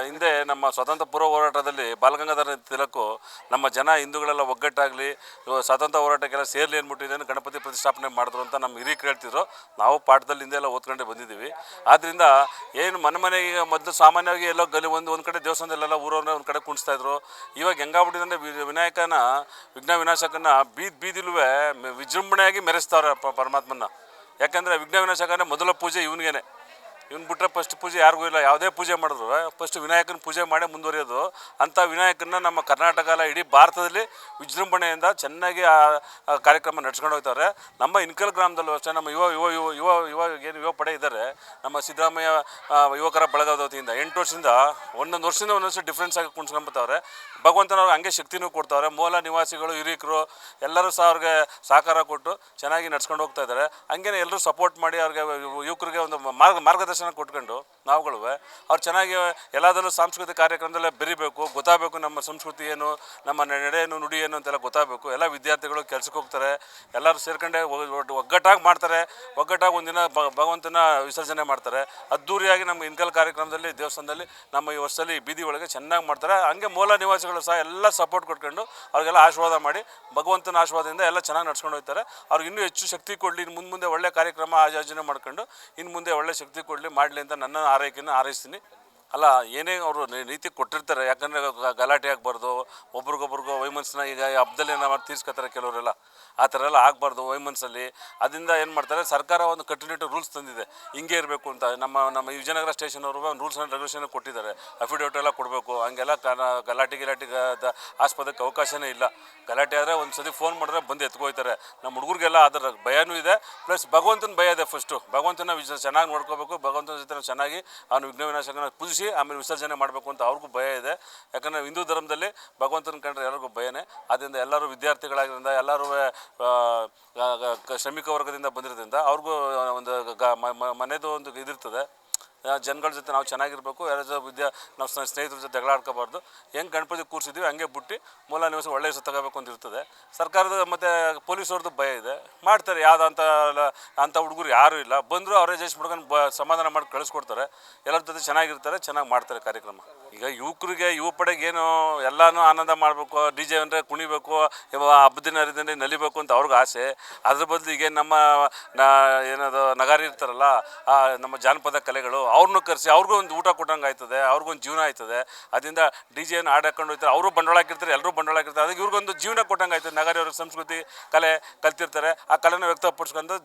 ಹಿಂದೆ ನಮ್ಮ ಸ್ವತಂತ್ರ ಪೂರ್ವ ಹೋರಾಟದಲ್ಲಿ ಬಾಲಗಂಗಾಧರ ತಿಲಕು ನಮ್ಮ ಜನ ಹಿಂದೂಗಳೆಲ್ಲ ಒಗ್ಗಟ್ಟಾಗಲಿ ಸ್ವಾತಂತ್ರ್ಯ ಹೋರಾಟಕ್ಕೆಲ್ಲ ಸೇರಲಿ ಅಂದ್ಬಿಟ್ಟಿದ್ದೇನೆ ಗಣಪತಿ ಪ್ರತಿಷ್ಠಾಪನೆ ಮಾಡಿದ್ರು ಅಂತ ನಮ್ಮ ಹಿರಿಯರು ಹೇಳ್ತಿದ್ರು. ನಾವು ಪಾಠದಲ್ಲಿ ಹಿಂದೆ ಎಲ್ಲ ಓದ್ಕೊಂಡೇ ಬಂದಿದ್ದೀವಿ. ಆದ್ದರಿಂದ ಏನು ಮನೆಗೆ ಮೊದಲು ಸಾಮಾನ್ಯವಾಗಿ ಎಲ್ಲೋ ಒಂದು ಕಡೆ ದೇವಸ್ಥಾನದಲ್ಲೆಲ್ಲ ಊರವ್ರನ್ನ ಒಂದು ಕಡೆ ಕುಣಿಸ್ತಾಯಿದ್ರು. ಇವಾಗ ಹೆಂಗಾಗ್ಬಿಟ್ಟಿದೆ ವಿನಾಯಕನ ವಿಘ್ನ ವಿನಾಶಕನ ಬೀದಿಲೂ ವಿಜೃಂಭಣೆಯಾಗಿ ಮೆರೆಸ್ತಾವ್ರೆ ಪರಮಾತ್ಮನ. ಯಾಕಂದರೆ ವಿಘ್ನ ವಿನಾಶಕನೇ ಮೊದಲ ಪೂಜೆ ಇವನಿಗೇನೆ. ಇವ್ನು ಬಿಟ್ಟರೆ ಫಸ್ಟ್ ಪೂಜೆ ಯಾರಿಗೂ ಇಲ್ಲ. ಯಾವುದೇ ಪೂಜೆ ಮಾಡಿದ್ರು ಫಸ್ಟ್ ವಿನಾಯಕನ ಪೂಜೆ ಮಾಡೇ ಮುಂದುವರಿಯೋದು. ಅಂಥ ವಿನಾಯಕನ ನಮ್ಮ ಕರ್ನಾಟಕ ಅಲ್ಲ ಇಡೀ ಭಾರತದಲ್ಲಿ ವಿಜೃಂಭಣೆಯಿಂದ ಚೆನ್ನಾಗಿ ಆ ಕಾರ್ಯಕ್ರಮ ನಡ್ಸ್ಕೊಂಡು ಹೋಗ್ತಾರೆ. ನಮ್ಮ ಇನ್ಕಲ್ ಗ್ರಾಮದಲ್ಲೂ ಅಷ್ಟೇ ನಮ್ಮ ಯುವ ಪಡೆ ಇದ್ದಾರೆ. ನಮ್ಮ ಸಿದ್ದರಾಮಯ್ಯ ಯುವಕರ ಬಳಗದ ವತಿಯಿಂದ 8 ವರ್ಷದಿಂದ ಒಂದೊಂದು ವರ್ಷ ಡಿಫ್ರೆನ್ಸ್ ಆಗಿ ಕುಣಿಸ್ಕೊಂಬತ್ತವ್ರೆ. ಭಗವಂತನವ್ರು ಹಂಗೆ ಶಕ್ತಿನೂ ಕೊಡ್ತಾವ್ರೆ. ಮೂಲ ನಿವಾಸಿಗಳು ಹಿರಿಯರು ಎಲ್ಲರೂ ಸಹ ಅವ್ರಿಗೆ ಸಹಕಾರ ಕೊಟ್ಟು ಚೆನ್ನಾಗಿ ನಡ್ಸ್ಕೊಂಡು ಹೋಗ್ತಾ ಇದ್ದಾರೆ. ಹಂಗೇ ಎಲ್ಲರೂ ಸಪೋರ್ಟ್ ಮಾಡಿ ಅವ್ರಿಗೆ ಯುವಕರಿಗೆ ಒಂದು ಮಾರ್ಗದರ್ಶನ ಕೊಟ್ಕೊಂಡು ನಾವುಗಳು ಅವ್ರು ಚೆನ್ನಾಗಿ ಎಲ್ಲದರಲ್ಲೂ ಸಾಂಸ್ಕೃತಿಕ ಕಾರ್ಯಕ್ರಮದಲ್ಲೇ ಬೆರಿಬೇಕು, ಗೊತ್ತಾಗಬೇಕು ನಮ್ಮ ಸಂಸ್ಕೃತಿ ಏನು, ನಮ್ಮ ನಡೆಯನ್ನು ನುಡಿ ಏನು ಅಂತೆಲ್ಲ ಗೊತ್ತಾಗಬೇಕು. ಎಲ್ಲ ವಿದ್ಯಾರ್ಥಿಗಳು ಕೆಲಸಕ್ಕೆ ಹೋಗ್ತಾರೆ, ಎಲ್ಲರೂ ಸೇರ್ಕೊಂಡೆ ಒಗ್ಗಟ್ಟಾಗಿ ಮಾಡ್ತಾರೆ. ಒಗ್ಗಟ್ಟಾಗಿ ಒಂದಿನ ಭಗವಂತನ ವಿಸರ್ಜನೆ ಮಾಡ್ತಾರೆ. ಅದ್ದೂರಿಯಾಗಿ ನಮ್ಮ ಇನ್ಕಲ್ ಕಾರ್ಯಕ್ರಮದಲ್ಲಿ ದೇವಸ್ಥಾನದಲ್ಲಿ ನಮ್ಮ ಈ ವರ್ಷದಲ್ಲಿ ಬೀದಿ ಒಳಗೆ ಚೆನ್ನಾಗಿ ಮಾಡ್ತಾರೆ. ಹಂಗೆ ಮೂಲ ನಿವಾಸಿಗಳು ಸಹ ಎಲ್ಲ ಸಪೋರ್ಟ್ ಕೊಟ್ಕೊಂಡು ಅವ್ರಿಗೆಲ್ಲ ಆಶೀರ್ವಾದ ಮಾಡಿ ಭಗವಂತನ ಆಶೀರ್ವಾದದಿಂದ ಎಲ್ಲ ಚೆನ್ನಾಗಿ ನಡ್ಸ್ಕೊಂಡು ಹೋಗ್ತಾರೆ. ಅವ್ರಿಗೆ ಇನ್ನೂ ಹೆಚ್ಚು ಶಕ್ತಿ ಕೊಡಲಿ, ಮುಂದೆ ಒಳ್ಳೆ ಕಾರ್ಯಕ್ರಮ ಆಯೋಜನೆ ಮಾಡ್ಕೊಂಡು ಇನ್ನು ಮುಂದೆ ಒಳ್ಳೆ ಶಕ್ತಿ ಕೊಡಲಿ ಮಾಡಲಿ ಅಂತ ನನ್ನ ಆರೈಕೆಯನ್ನು ಹಾರೈಸ್ತೀನಿ. ಅಲ್ಲ ಏನೇ ಅವರು ನೀತಿ ಕೊಟ್ಟಿರ್ತಾರೆ. ಯಾಕಂದರೆ ಗಲಾಟೆ ಆಗಬಾರ್ದು, ಒಬ್ರಿಗೊಬ್ರಿಗೂ ವೈಮನ್ಸ್ನ ಈಗ ಹಬ್ಬದಲ್ಲಿ ನಾವು ತೀರ್ಸ್ಕೊತಾರೆ ಕೆಲವರೆಲ್ಲ. ಆ ಥರ ಎಲ್ಲ ಆಗಬಾರ್ದು ವೈಮನ್ಸಲ್ಲಿ. ಅದರಿಂದ ಏನು ಮಾಡ್ತಾರೆ, ಸರ್ಕಾರ ಒಂದು ಕಟ್ಟುನಿಟ್ಟು ರೂಲ್ಸ್ ತಂದಿದೆ, ಹಿಂಗೆ ಇರಬೇಕು ಅಂತ. ನಮ್ಮ ವಿಜಯನಗರ ಸ್ಟೇಷನ್ ಅವರು ರೂಲ್ಸ್ ಆ್ಯಂಡ್ ರೆಗ್ಯುಲೇಷನ್ ಕೊಟ್ಟಿದ್ದಾರೆ. ಅಫಿಡೇವಿಟ್ ಎಲ್ಲ ಕೊಡಬೇಕು. ಹಂಗೆಲ್ಲ ಗಲಾಟೆಗೆ ಆಸ್ಪದಕ್ಕೆ ಅವಕಾಶನೇ ಇಲ್ಲ. ಗಲಾಟೆ ಆದರೆ ಒಂದು ಸತಿ ಫೋನ್ ಮಾಡಿದ್ರೆ ಬಂದು ಎತ್ಕೋಯ್ತಾರೆ. ನಮ್ಮ ಹುಡುಗರಿಗೆಲ್ಲ ಅದರ ಭಯನೂ ಇದೆ, ಪ್ಲಸ್ ಭಗವಂತನ ಭಯ ಇದೆ. ಫಸ್ಟು ಭಗವಂತನ ಚೆನ್ನಾಗಿ ನೋಡ್ಕೋಬೇಕು. ಭಗವಂತನ ಜೊತೆ ಚೆನ್ನಾಗಿ ಅವನು ವಿಘ್ನ ವಿನಾಶಕನ ಪೂಜಿಸಿ ಆಮೇಲೆ ವಿಸರ್ಜನೆ ಮಾಡಬೇಕು ಅಂತ ಅವ್ರಿಗೂ ಭಯ ಇದೆ. ಯಾಕಂದರೆ ಹಿಂದೂ ಧರ್ಮದಲ್ಲಿ ಭಗವಂತನ ಕಂಡ್ರೆ ಎಲ್ಲರಿಗೂ ಭಯನೇ. ಆದ್ದರಿಂದ ಎಲ್ಲರೂ ವಿದ್ಯಾರ್ಥಿಗಳಾಗಿದ್ದರಿಂದ ಎಲ್ಲರೂ ಶ್ರಮಿಕ ವರ್ಗದಿಂದ ಬಂದಿರೋದ್ರಿಂದ ಅವ್ರಿಗೂ ಒಂದು ಮನೆದು ಒಂದು ಇದಿರ್ತದೆ. ಜನಗಳ ಜೊತೆ ನಾವು ಚೆನ್ನಾಗಿರಬೇಕು. ಯಾರ ಜೊತೆ ನಾವು ಸ್ನೇಹಿತರ ಜೊತೆ ಜಗಳ ಆಡ್ಕೋಬಾರ್ದು. ಹೆಂಗೆ ಗಣಪತಿ ಕೂರಿಸಿದ್ವಿ ಹಂಗೆ ಬಿಟ್ಟು ಮೂಲ ನಿವಾಸ ಒಳ್ಳೆ ಹೆಸರು ತಗೋಬೇಕು ಅಂತ ಇರ್ತದೆ. ಸರ್ಕಾರದ ಮತ್ತು ಪೊಲೀಸವ್ರದ್ದು ಭಯ ಇದೆ, ಮಾಡ್ತಾರೆ. ಅಂಥ ಹುಡುಗರು ಯಾರೂ ಇಲ್ಲ. ಬಂದರೂ ಅವರೇ ಜಸ್ಟ್ ಮಾಡ್ಕೊಂಡು ಸಮಾಧಾನ ಮಾಡಿ ಕಳಿಸ್ಕೊಡ್ತಾರೆ. ಎಲ್ಲರ ಜೊತೆ ಚೆನ್ನಾಗಿರ್ತಾರೆ, ಚೆನ್ನಾಗಿ ಮಾಡ್ತಾರೆ ಕಾರ್ಯಕ್ರಮ. ಈಗ ಯುವಕರಿಗೆ ಯುವ ಪಡೆಗೆ ಏನು ಎಲ್ಲನೂ ಆನಂದ ಮಾಡಬೇಕು, ಡಿ ಜೆ ಅಂದರೆ ಕುಣಿಬೇಕು, ಹಬ್ಬದಿನ ಹರಿದಿನ ನಲಿಬೇಕು ಅಂತ ಅವ್ರಿಗೆ ಆಸೆ. ಅದ್ರ ಬದಲಿಗೆ ನಮ್ಮ ಏನದು ನಗಾರಿ ಇರ್ತಾರಲ್ಲ, ನಮ್ಮ ಜಾನಪದ ಕಲೆಗಳು ಅವ್ರನ್ನೂ ಕರೆಸಿ ಅವ್ರಿಗೂ ಒಂದು ಊಟ ಕೊಟ್ಟಂಗೆ ಆಯ್ತದೆ, ಅವ್ರಿಗೊಂದು ಜೀವನ ಆಯ್ತದೆ. ಅದರಿಂದ ಡಿ ಜೆಯನ್ನು ಹಾಕೊಂಡು ಹೋಗ್ತಾರೆ, ಅವರು ಬಂಡವಾಳ ಹಾಕಿರ್ತಾರೆ, ಎಲ್ಲರೂ ಬಂಡವಾಳ ಹಾಕಿರ್ತಾರೆ. ಅದಕ್ಕೆ ಇವ್ರಿಗೊಂದು ಜೀವನ ಕೊಟ್ಟಂಗೆ ಆಯ್ತದೆ. ನಗಾರಿ ಅವ್ರಿಗೆ ಸಂಸ್ಕೃತಿ ಕಲೆ ಕಲ್ತಿರ್ತಾರೆ. ಆ ಕಲೆನ ವ್ಯಕ್ತಪಡಿಸ್ಕೊಂಡು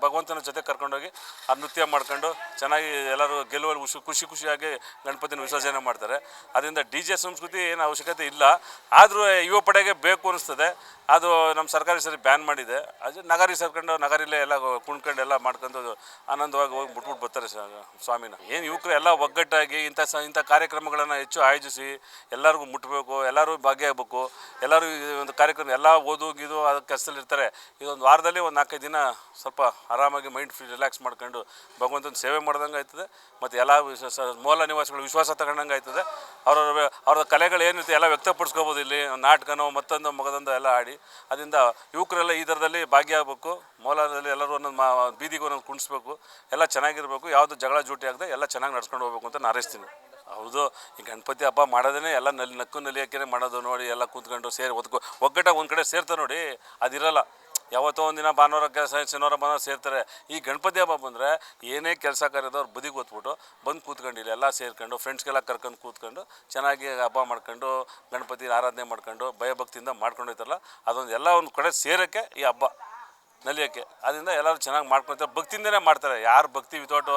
ಭಗವಂತನ ಜೊತೆ ಕರ್ಕೊಂಡೋಗಿ ಆ ನೃತ್ಯ ಮಾಡ್ಕೊಂಡು ಚೆನ್ನಾಗಿ ಎಲ್ಲರೂ ಗೆಲ್ಲುವಲ್ಲಿ ಖುಷಿಯಾಗಿ ಗಣಪತಿನ ವಿಸರ್ಜನೆ ಮಾಡ್ತಾರೆ. ಅದರಿಂದ ಡಿ ಜೆ ಸಂಸ್ಕೃತಿ ಏನು ಅವಶ್ಯಕತೆ ಇಲ್ಲ. ಆದರೂ ಯುವ ಪಡೆಗೆ ಬೇಕು ಅನ್ನಿಸ್ತದೆ. ಅದು ನಮ್ಮ ಸರ್ಕಾರಿ ಸರಿ ಬ್ಯಾನ್ ಮಾಡಿದೆ. ಅದು ನಗಾರಿ ಸೇರ್ಕೊಂಡು ನಗಾರಿಲೇ ಎಲ್ಲ ಕುಣ್ಕೊಂಡು ಎಲ್ಲ ಮಾಡ್ಕೊಂಡು ಆನಂದವಾಗಿ ಹೋಗಿ ಬಿಟ್ಬಿಟ್ಟು ಬರ್ತಾರೆ ಸ್ವಾಮಿನ. ಏನು ಯುವಕರು ಎಲ್ಲ ಒಗ್ಗಟ್ಟಾಗಿ ಇಂಥ ಕಾರ್ಯಕ್ರಮಗಳನ್ನು ಹೆಚ್ಚು ಆಯೋಜಿಸಿ ಎಲ್ಲರಿಗೂ ಮುಟ್ಟಬೇಕು, ಎಲ್ಲರೂ ಭಾಗಿಯಾಗಬೇಕು. ಎಲ್ಲರೂ ಒಂದು ಕಾರ್ಯಕ್ರಮ ಎಲ್ಲ ಓದೋಗಿದು ಅದಕ್ಕೆ ಕೆಲಸದಲ್ಲಿರ್ತಾರೆ. ಇದೊಂದು ವಾರದಲ್ಲಿ ಒಂದು 4-5 ದಿನ ಸ್ವಲ್ಪ ಆರಾಮಾಗಿ ಮೈಂಡ್ ಫ್ರೀ ರಿಲ್ಯಾಕ್ಸ್ ಮಾಡ್ಕೊಂಡು ಭಗವಂತನ ಸೇವೆ ಮಾಡ್ದಂಗೆ ಆಯ್ತದೆ. ಮತ್ತು ಎಲ್ಲ ಮೂಲ ನಿವಾಸಿಗಳು ವಿಶ್ವಾಸ ತಗೊಂಡಂಗೆ ಆಯ್ತದೆ. ಅವ್ರ ಕಲೆಗಳು ಏನಿರುತ್ತೆ ಎಲ್ಲ ವ್ಯಕ್ತಪಡಿಸ್ಕೋಬೋದು. ಇಲ್ಲಿ ನಾಟಕನೋ ಮತ್ತೊಂದು ಮಗದೊಂದು ಎಲ್ಲ ಆಡಿ. ಅದರಿಂದ ಯುವಕರೆಲ್ಲ ಈ ಥರದಲ್ಲಿ ಭಾಗಿಯಾಗಬೇಕು. ಮೂಲದಲ್ಲಿ ಎಲ್ಲರೂ ಒಂದೊಂದು ಬೀದಿಗೆ ಒಂದೊಂದು ಕುಣಿಸ್ಬೇಕು. ಎಲ್ಲ ಚೆನ್ನಾಗಿರಬೇಕು. ಯಾವುದು ಜಗಳ ಜೂಟಿ ಆಗದೆ ಎಲ್ಲ ಚೆನ್ನಾಗಿ ನಡ್ಸ್ಕೊಂಡು ಹೋಗ್ಬೇಕು ಅಂತ ಹಾರೈಸ್ತೀನಿ. ಹೌದು, ಈ ಗಣಪತಿ ಹಬ್ಬ ಮಾಡೋದೇ ಎಲ್ಲ ನಕ್ಕು ನಲಿಯೋಕ್ಕೆ ಮಾಡೋದು ನೋಡಿ. ಎಲ್ಲ ಕೂತ್ಕೊಂಡು ಒಗ್ಗಟ್ಟಾಗಿ ಒಂದು ಕಡೆ ಸೇರ್ತಾರೆ ನೋಡಿ, ಅದಿರಲ್ಲ. ಯಾವತ್ತೋ ಒಂದಿನ ಭಾನುವಾರ ಶನಿವಾರ ಭಾನುವಾರ ಸೇರ್ತಾರೆ. ಈ ಗಣಪತಿ ಹಬ್ಬ ಬಂದರೆ ಏನೇ ಕೆಲಸ ಕಾರ್ಯದವ್ರು ಬದಿಗೆ ಹೊತ್ಬಿಟ್ಟು ಬಂದು ಕೂತ್ಕೊಂಡಿಲ್ಲ, ಎಲ್ಲ ಸೇರ್ಕೊಂಡು ಫ್ರೆಂಡ್ಸ್ಗೆಲ್ಲ ಕರ್ಕೊಂಡು ಕೂತ್ಕೊಂಡು ಚೆನ್ನಾಗಿ ಹಬ್ಬ ಮಾಡ್ಕೊಂಡು ಗಣಪತಿ ಆರಾಧನೆ ಮಾಡ್ಕೊಂಡು ಭಯಭಕ್ತಿಯಿಂದ ಮಾಡ್ಕೊಂಡು ಹೋಯ್ತಾರಲ್ಲ, ಅದೊಂದು ಎಲ್ಲ ಒಂದು ಕಡೆ ಸೇರೋಕ್ಕೆ ಈ ಹಬ್ಬ ನಲಿಯೋಕ್ಕೆ. ಅದರಿಂದ ಎಲ್ಲರೂ ಚೆನ್ನಾಗಿ ಮಾಡ್ಕೊತಾರೆ, ಭಕ್ತಿಯಿಂದನೇ ಮಾಡ್ತಾರೆ. ಯಾರು ಭಕ್ತಿ ವಿತೌಟು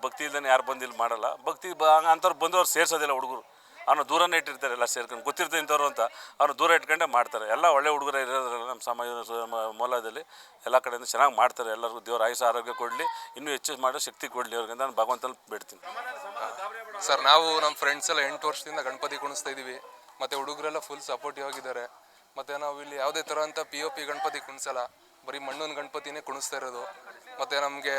ಭಕ್ತಿ ಇಲ್ಲದೇ ಯಾರು ಬಂದು ಇಲ್ಲಿ ಮಾಡಲ್ಲ. ಭಕ್ತಿ ಅಂಥವ್ರು ಬಂದವ್ರು ಸೇರಿಸೋದಿಲ್ಲ. ಹುಡುಗರು ಅವನು ದೂರನೇ ಇಟ್ಟಿರ್ತಾರೆ, ಎಲ್ಲ ಸೇರ್ಕೊಂಡು ಗೊತ್ತಿರ್ತದೆ ಇಂಥವ್ರು ಅಂತ ಅವ್ರು ದೂರ ಇಟ್ಕೊಂಡೇ ಮಾಡ್ತಾರೆ. ಎಲ್ಲ ಒಳ್ಳೆ ಹುಡುಗರೇ ಇರೋದ್ರಲ್ಲ ನಮ್ಮ ಸಮಾಜ ಮೂಲದಲ್ಲಿ ಎಲ್ಲ ಕಡೆಯಿಂದ ಚೆನ್ನಾಗಿ ಮಾಡ್ತಾರೆ. ಎಲ್ಲರಿಗೂ ದೇವ್ರ ಆಯುಷ್ಯ ಆರೋಗ್ಯ ಕೊಡಲಿ, ಇನ್ನೂ ಹೆಚ್ಚು ಮಾಡೋ ಶಕ್ತಿ ಕೊಡಲಿ ಅವ್ರಿಗೆ ಅಂತ ನಾನು ಭಗವಂತನ ಬೇಡ್ತೀನಿ. ಸರ್, ನಾವು ನಮ್ಮ ಫ್ರೆಂಡ್ಸ್ ಎಲ್ಲ 8 ವರ್ಷದಿಂದ ಗಣಪತಿ ಕುಣಿಸ್ತಾ ಇದ್ದೀವಿ. ಮತ್ತು ಹುಡುಗರೆಲ್ಲ ಫುಲ್ ಸಪೋರ್ಟಿವ್ ಆಗಿದ್ದಾರೆ. ಮತ್ತು ನಾವು ಇಲ್ಲಿ ಯಾವುದೇ ಥರ ಅಂತ POP ಗಣಪತಿ ಕುಣಿಸಲ್ಲ, ಬರೀ ಮಣ್ಣಿನ ಗಣಪತಿನೇ ಕುಣಿಸ್ತಾ ಇರೋದು. ಮತ್ತು ನಮಗೆ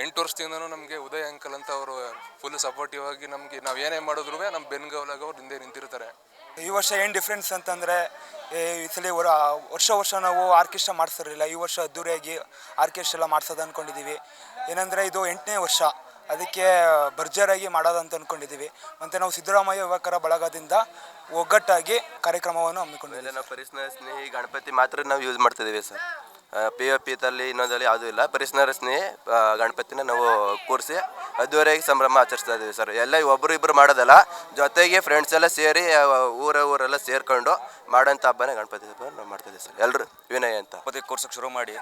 8 ವರ್ಷದಿಂದನೂ ನಮಗೆ ಉದಯ್ ಅಂಕಲ್ ಅಂತ ಅವರು ಫುಲ್ ಸಪೋರ್ಟಿವ್ ಆಗಿ ನಮಗೆ ನಾವು ಏನೇ ಮಾಡಿದ್ರು ನಮ್ಮ ಬೆನ್ಗವಲಾಗ ಅವ್ರು ಹಿಂದೆ ನಿಂತಿರ್ತಾರೆ. ಈ ವರ್ಷ ಏನು ಡಿಫ್ರೆನ್ಸ್ ಅಂತಂದರೆ, ಈ ಸಲ ವರ್ಷ ನಾವು ಆರ್ಕೆಸ್ಟ್ರಾ ಮಾಡಿಸ್ತಿರಲಿಲ್ಲ. ಈ ವರ್ಷ ಅದ್ದೂರಿಯಾಗಿ ಆರ್ಕೆಸ್ಟ್ರಾ ಎಲ್ಲ ಮಾಡಿಸೋದು ಅಂದ್ಕೊಂಡಿದ್ದೀವಿ. ಏನಂದರೆ ಇದು 8ನೇ ವರ್ಷ. ಅದಕ್ಕೆ ಭರ್ಜರಿಯಾಗಿ ಮಾಡೋದಂತ ಅಂದ್ಕೊಂಡಿದ್ದೀವಿ. ಮತ್ತು ನಾವು ಸಿದ್ದರಾಮಯ್ಯ ಯುವಕರ ಬಳಗದಿಂದ ಒಗ್ಗಟ್ಟಾಗಿ ಕಾರ್ಯಕ್ರಮವನ್ನು ಹಮ್ಮಿಕೊಂಡಿದ್ದೀವಿ. ನಾವು ಪರಿಸರ ಸ್ನೇಹಿ ಗಣಪತಿ ಮಾತ್ರ ನಾವು ಯೂಸ್ ಮಾಡ್ತಿದ್ದೀವಿ ಸರ್. POP ತಲ್ಲಿ ಇನ್ನೊಂದಲ್ಲಿ ಯಾವುದೂ ಇಲ್ಲ. ಪರಿಸರ ಸ್ನೇಹಿ ಗಣಪತಿನ ನಾವು ಕೂರಿಸಿ ಅದುವರೆಗೆ ಸಂಭ್ರಮ ಆಚರಿಸ್ತಾ ಇದ್ದೀವಿ ಸರ್. ಎಲ್ಲ ಒಬ್ಬರು ಇಬ್ಬರು ಮಾಡೋದಲ್ಲ, ಜೊತೆಗೆ ಫ್ರೆಂಡ್ಸ್ ಎಲ್ಲ ಸೇರಿ ಊರೆಲ್ಲ ಸೇರ್ಕೊಂಡು ಮಾಡೋಂಥ ಹಬ್ಬನೇ ಗಣಪತಿ ಹಬ್ಬ ನಾವು ಮಾಡ್ತಿದ್ದೀವಿ ಸರ್. ಎಲ್ಲರೂ ವಿನಯ್ ಅಂತ ಗಣಪತಿ ಕೂರ್ಸೋಕ್ಕೆ ಶುರು ಮಾಡಿ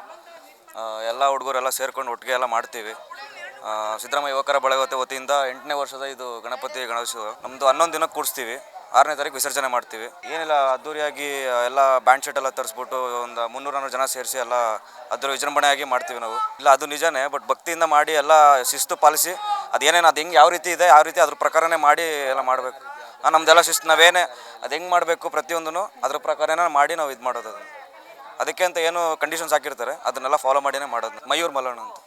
ಎಲ್ಲ ಹುಡುಗರೆಲ್ಲ ಸೇರ್ಕೊಂಡು ಒಟ್ಟಿಗೆ ಎಲ್ಲ ಮಾಡ್ತೀವಿ. ಸಿದ್ದರಾಮಯ್ಯ ಯುವಕರ ಬಳಗ ವತಿಯಿಂದ 8ನೇ ವರ್ಷದ ಇದು ಗಣಪತಿ ಗಣೇಶ ನಮ್ಮದು 11 ದಿನಕ್ಕೆ ಕೂರಿಸ್ತೀವಿ. 6ನೇ ತಾರೀಕು ವಿಸರ್ಜನೆ ಮಾಡ್ತೀವಿ. ಏನಿಲ್ಲ, ಅದ್ದೂರಿಯಾಗಿ ಎಲ್ಲ ಬ್ಯಾಂಡ್ ಶೆಟ್ ಎಲ್ಲ ತರಿಸ್ಬಿಟ್ಟು ಒಂದು 300-400 ಜನ ಸೇರಿಸಿ ಎಲ್ಲ ಅದ್ರ ವಿಜೃಂಭಣೆಯಾಗಿ ಮಾಡ್ತೀವಿ ನಾವು. ಇಲ್ಲ, ಅದು ನಿಜನೇ, ಬಟ್ ಭಕ್ತಿಯಿಂದ ಮಾಡಿ ಎಲ್ಲ ಶಿಸ್ತು ಪಾಲಿಸಿ ಅದೇನೇನು ಅದು ಹೆಂಗೆ ಯಾವ ರೀತಿ ಇದೆ ಯಾವ ರೀತಿ ಅದ್ರ ಪ್ರಕಾರನೇ ಮಾಡಿ ಎಲ್ಲ ಮಾಡಬೇಕು. ನಮ್ಮದೆಲ್ಲ ಶಿಸ್ತು, ನಾವೇನೇ ಅದು ಹೆಂಗೆ ಮಾಡಬೇಕು ಪ್ರತಿಯೊಂದೂ ಅದ್ರ ಪ್ರಕಾರನೇ ಮಾಡಿ ನಾವು ಇದು ಮಾಡೋದು. ಅದಕ್ಕೆ ಅಂತ ಏನು ಕಂಡೀಷನ್ಸ್ ಹಾಕಿರ್ತಾರೆ ಅದನ್ನೆಲ್ಲ ಫಾಲೋ ಮಾಡಿನೇ ಮಾಡೋದು. ಮಯೂರ್ ಮಲ್ಲಣ್ಣ ಅಂತ.